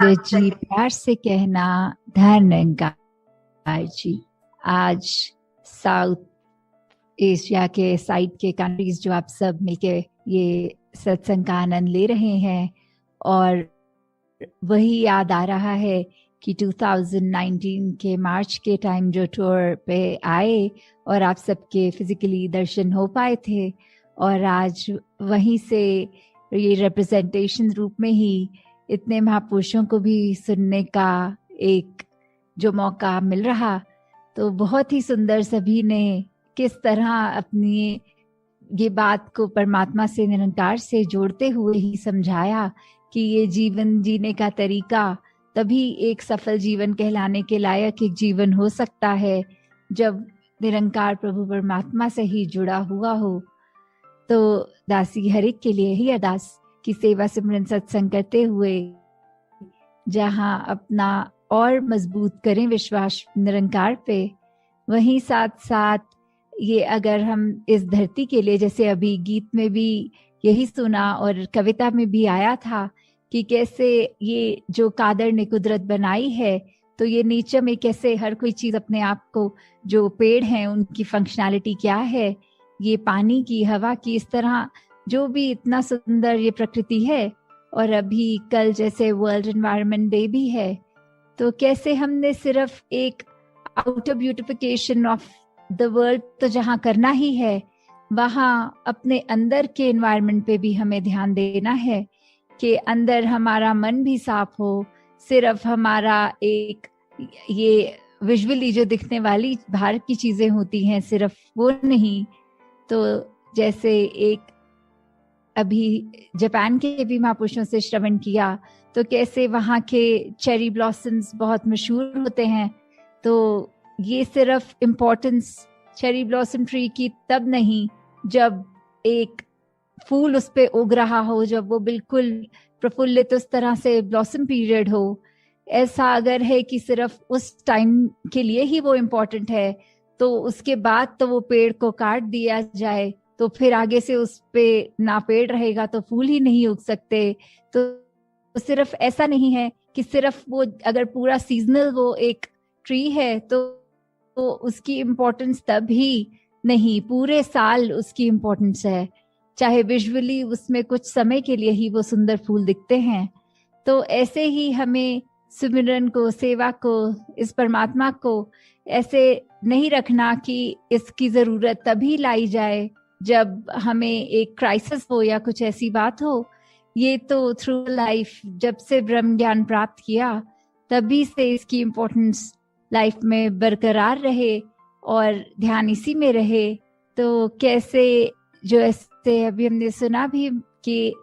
जी प्यार से कहना धन निरंकार जी। आज साउथ एशिया के साइड के कंट्रीज जो आप सब मिलके ये सत्संग का आनंद ले रहे हैं, और वही याद आ रहा है कि 2019 के मार्च के टाइम जो टूर पे आए और आप सबके फिजिकली दर्शन हो पाए थे, और आज वहीं से ये रिप्रेजेंटेशन रूप में ही इतने महापुरुषों को भी सुनने का एक जो मौका मिल रहा, तो बहुत ही सुंदर। सभी ने किस तरह अपनी ये बात को परमात्मा से, निरंकार से जोड़ते हुए ही समझाया कि ये जीवन जीने का तरीका तभी एक सफल जीवन कहलाने के लायक एक जीवन हो सकता है जब निरंकार प्रभु परमात्मा से ही जुड़ा हुआ हो। तो दासी हर एक के लिए ही अरदास की सेवा सिमरन सत्संग करते हुए जहां अपना और मजबूत करें विश्वास निरंकार पे, वहीं साथ साथ ये अगर हम इस धरती के लिए, जैसे अभी गीत में भी यही सुना और कविता में भी आया था कि कैसे ये जो कादर ने कुदरत बनाई है, तो ये नेचर में कैसे हर कोई चीज अपने आप को, जो पेड़ हैं उनकी फंक्शनैलिटी क्या है, ये पानी की, हवा की, इस तरह जो भी इतना सुंदर ये प्रकृति है। और अभी कल जैसे वर्ल्ड एनवायरनमेंट डे भी है, तो कैसे हमने सिर्फ एक outer beautification of the world तो जहाँ करना ही है, वहाँ अपने अंदर के एनवायरनमेंट पे भी हमें ध्यान देना है कि अंदर हमारा मन भी साफ हो। सिर्फ हमारा एक ये विजुअली जो दिखने वाली बाहर की चीजें होती हैं सिर्फ वो नहीं। तो जैसे एक अभी जापान के भी महापुरुषों से श्रवण किया, तो कैसे वहाँ के चेरी ब्लॉसम्स बहुत मशहूर होते हैं। तो ये सिर्फ इम्पोर्टेंस चेरी ब्लॉसम ट्री की तब नहीं जब एक फूल उस पे उग रहा हो, जब वो बिल्कुल प्रफुल्लित उस तरह से ब्लॉसम पीरियड हो। ऐसा अगर है कि सिर्फ उस टाइम के लिए ही वो इम्पोर्टेंट है, तो उसके बाद तो वो पेड़ को काट दिया जाए, तो फिर आगे से उस पे ना पेड़ रहेगा तो फूल ही नहीं उग सकते। तो सिर्फ ऐसा नहीं है कि सिर्फ वो अगर पूरा सीजनल वो एक ट्री है तो उसकी इम्पोर्टेंस तब ही नहीं, पूरे साल उसकी इम्पोर्टेंस है, चाहे विजुअली उसमें कुछ समय के लिए ही वो सुंदर फूल दिखते हैं। तो ऐसे ही हमें सिमरन को, सेवा को, इस परमात्मा को ऐसे नहीं रखना कि इसकी जरूरत तभी लाई जाए जब हमें एक क्राइसिस हो या कुछ ऐसी बात हो। ये तो थ्रू लाइफ जब से ब्रह्म ज्ञान प्राप्त किया तभी से इसकी इम्पोर्टेंस लाइफ में बरकरार रहे और ध्यान इसी में रहे। तो कैसे जो ऐसे अभी हमने सुना भी कि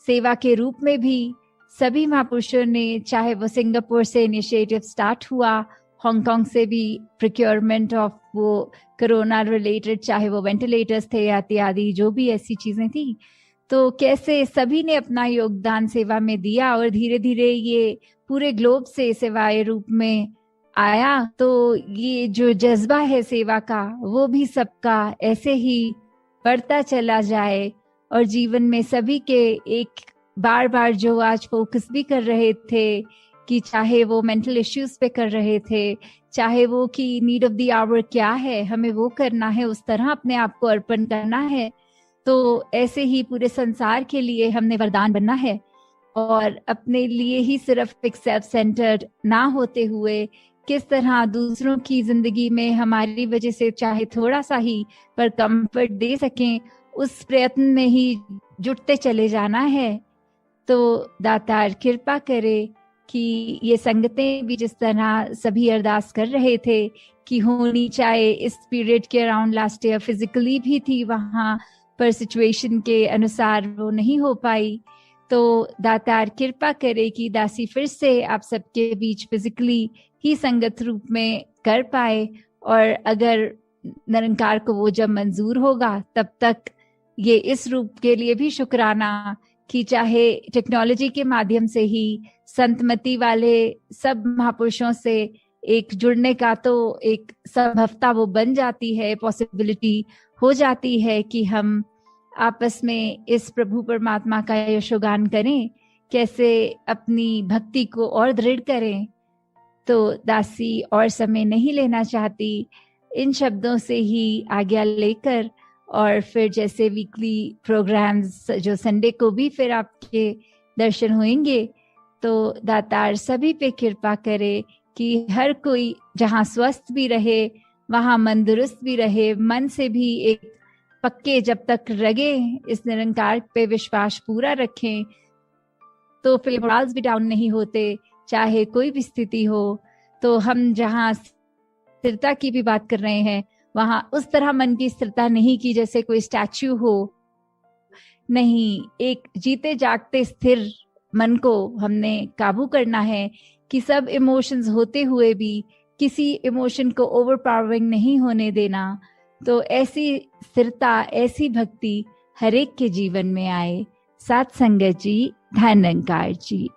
सेवा के रूप में भी सभी महापुरुषों ने, चाहे वो सिंगापुर से इनिशिएटिव स्टार्ट हुआ, हांगकांग से भी प्रोक्योरमेंट ऑफ वो कोरोना रिलेटेड, चाहे वो वेंटिलेटर्स थे या इत्यादि जो भी ऐसी चीजें थी, तो कैसे सभी ने अपना योगदान सेवा में दिया और धीरे धीरे ये पूरे ग्लोब से सेवाए रूप में आया। तो ये जो जज्बा है सेवा का वो भी सबका ऐसे ही बढ़ता चला जाए, और जीवन में सभी के एक बार बार जो आज फोकस भी कर रहे थे कि चाहे वो मेंटल इश्यूज पे कर रहे थे, चाहे वो कि नीड ऑफ द आवर क्या है, हमें वो करना है, उस तरह अपने आप को अर्पण करना है। तो ऐसे ही पूरे संसार के लिए हमने वरदान बनना है, और अपने लिए ही सिर्फ एक सेल्फ सेंटर्ड ना होते हुए किस तरह दूसरों की जिंदगी में हमारी वजह से चाहे थोड़ा सा ही पर कंफर्ट दे सकें, उस प्रयत्न में ही जुटते चले जाना है। तो दातार कृपा करे कि ये संगतें भी जिस तरह सभी अरदास कर रहे थे कि होनी चाहे, इस पीरियड के अराउंड लास्ट ईयर फिजिकली भी थी वहाँ पर, सिचुएशन के अनुसार वो नहीं हो पाई। तो दातार कृपा करे कि दासी फिर से आप सबके बीच फिजिकली ही संगत रूप में कर पाए, और अगर निरंकार को वो जब मंजूर होगा तब तक ये इस रूप के लिए भी शुक्राना कि चाहे टेक्नोलॉजी के माध्यम से ही संतमति वाले सब महापुरुषों से एक जुड़ने का तो एक संभवता वो बन जाती है, पॉसिबिलिटी हो जाती है कि हम आपस में इस प्रभु परमात्मा का यशोगान करें कैसे अपनी भक्ति को और दृढ़ करें। तो दासी और समय नहीं लेना चाहती, इन शब्दों से ही आज्ञा लेकर और फिर जैसे वीकली प्रोग्राम्स जो संडे को भी फिर आपके दर्शन होंगे, तो दातार सभी पे कृपा करे कि हर कोई जहाँ स्वस्थ भी रहे वहाँ मन दुरुस्त भी रहे, मन से भी एक पक्के जब तक रगे इस निरंकार पे विश्वास पूरा रखें, तो फिर मोरल्स भी डाउन नहीं होते, चाहे कोई भी स्थिति हो। तो हम जहाँ स्थिरता की भी बात कर रहे हैं, वहां उस तरह मन की स्थिरता नहीं की जैसे कोई स्टैच्यू हो, नहीं, एक जीते जागते स्थिर मन को हमने काबू करना है कि सब इमोशंस होते हुए भी किसी इमोशन को ओवरपावरिंग नहीं होने देना। तो ऐसी स्थिरता, ऐसी भक्ति हर एक के जीवन में आए। साथ संगत जी, धन निरंकार जी।